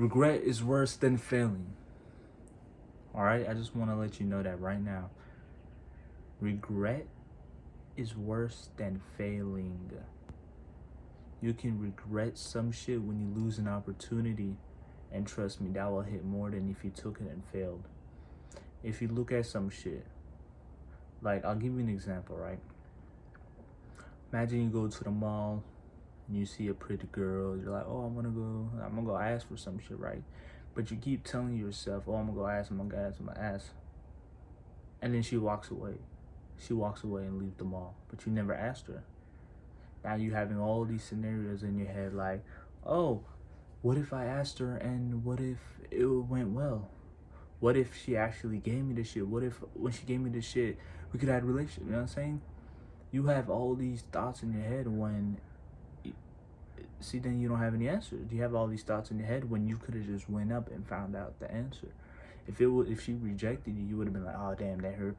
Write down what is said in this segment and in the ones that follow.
Regret is worse than failing. All right, I just want to let you know that right now. Regret is worse than failing. You can regret some shit when you lose an opportunity, and trust me, that will hit more than if you took it and failed. If you look at some shit, like I'll give you an example, right? Imagine you go to the mall and you see a pretty girl, you're like, oh, I'm gonna go ask for some shit, right? But you keep telling yourself, oh, I'm gonna go ask, I'm gonna ask, I'm gonna ask. And then she walks away. She walks away and leaves the mall, but you never asked her. Now you having all these scenarios in your head like, oh, what if I asked her and what if it went well? What if she actually gave me the shit? What if when she gave me the shit, we could have a relationship? You know what I'm saying? You have all these thoughts in your head when, see, then you don't have any answers. You have all these thoughts in your head when you could have just went up and found out the answer. If she rejected you, you would have been like, oh damn, that hurt.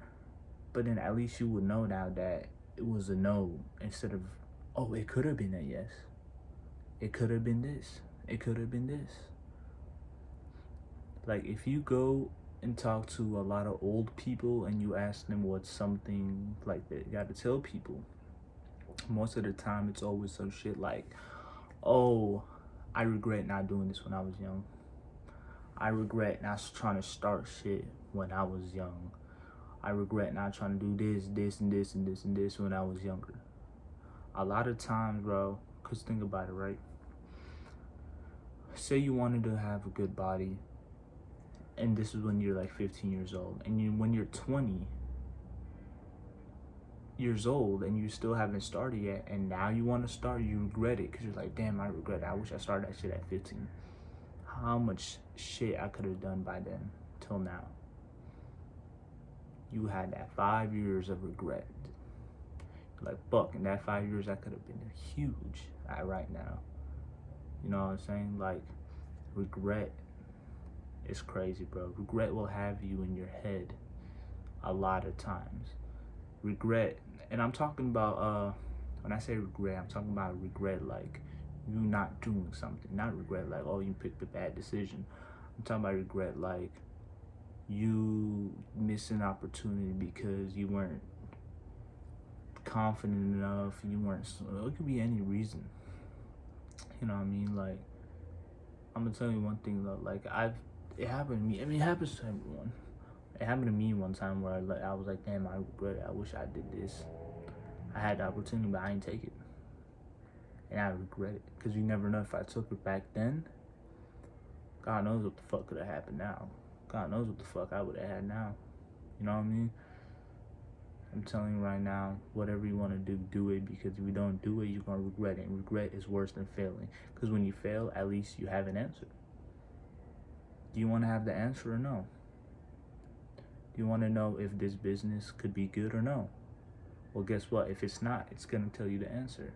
But then at least you would know now that it was a no instead of, oh, it could have been a yes. It could have been this. It could have been this. Like if you go and talk to a lot of old people and you ask them what's something like that you gotta tell people, most of the time it's always some shit like, oh, I regret not doing this when I was young. I regret not trying to start shit when I was young. I regret not trying to do this, this, and this, and this, and this when I was younger. A lot of times, bro, because think about it, right? Say you wanted to have a good body, and this is when you're like 15 years old, and when you're 20 years old and you still haven't started yet, and now you want to start, you regret it because you're like, damn, I regret it. I wish I started that shit at 15. How much shit I could have done by then till now. You had that 5 years of regret. Like, fuck, in that 5 years, I could have been huge at right now. You know what I'm saying? Like, regret is crazy, bro. Regret will have you in your head a lot of times. Regret, and I'm talking about, when I say regret, I'm talking about regret like you not doing something. Not regret like, oh, you picked a bad decision. I'm talking about regret like you missed an opportunity because you weren't confident enough. You weren't, it could be any reason. You know what I mean? Like, I'm gonna tell you one thing though, like it happened to me. I mean, it happens to everyone. It happened to me one time where I was like, damn, I regret it. I wish I did this. I had the opportunity, but I didn't take it. And I regret it. Because you never know, if I took it back then, God knows what the fuck could have happened now. God knows what the fuck I would have had now. You know what I mean? I'm telling you right now, whatever you want to do, do it. Because if you don't do it, you're going to regret it. And regret is worse than failing. Because when you fail, at least you have an answer. Do you want to have the answer or no? Do you want to know if this business could be good or no? Well, guess what? If it's not, it's going to tell you the answer.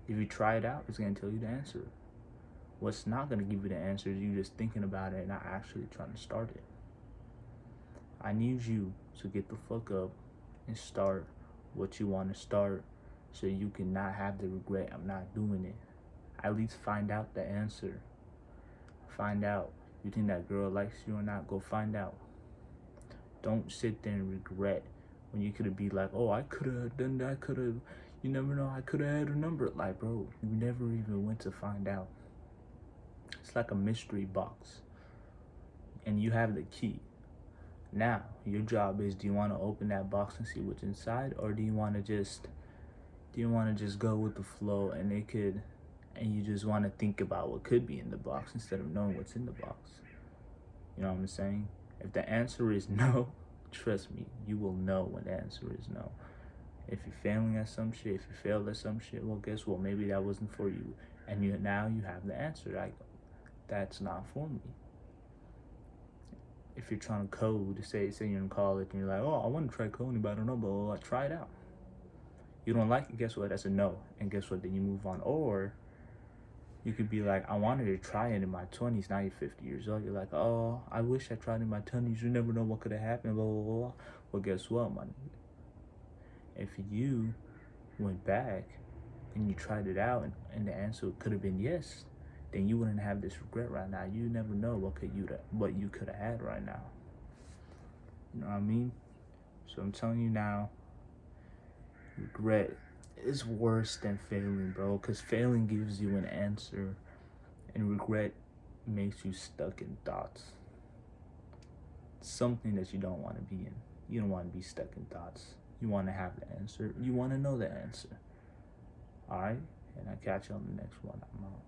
If you try it out, it's going to tell you the answer. What's not going to give you the answer is you just thinking about it and not actually trying to start it. I need you to get the fuck up and start what you want to start so you can not have the regret, I'm not doing it. At least find out the answer. Find out. You think that girl likes you or not? Go find out. Don't sit there and regret when you could have be like, oh, I could have done that, you never know, I could have had a number. Like, bro, you never even went to find out. It's like a mystery box. And you have the key. Now, your job is, do you want to open that box and see what's inside? Or do you want to just go with the flow and you just want to think about what could be in the box instead of knowing what's in the box? You know what I'm saying? If the answer is no, trust me, you will know when the answer is no. If you're failing at some shit, if you failed at some shit, well, guess what? Maybe that wasn't for you. And now you have the answer. Like, that's not for me. If you're trying to code, say you're in college and you're like, oh, I want to try coding, but I don't know, but well, try it out. You don't like it, guess what? That's a no. And guess what? Then you move on. Or you could be like, I wanted to try it in my 20s. Now you're 50 years old. You're like, oh, I wish I tried it in my 20s. You never know what could have happened, blah, blah, blah. Well, guess what, man? If you went back and you tried it out and the answer could have been yes, then you wouldn't have this regret right now. You never know what you could have had right now. You know what I mean? So I'm telling you now, regret is worse than failing, bro. Because failing gives you an answer, and regret makes you stuck in thoughts. Something that you don't want to be in. You don't want to be stuck in thoughts. You want to have the answer. You want to know the answer. All right? And I'll catch you on the next one. I'm out.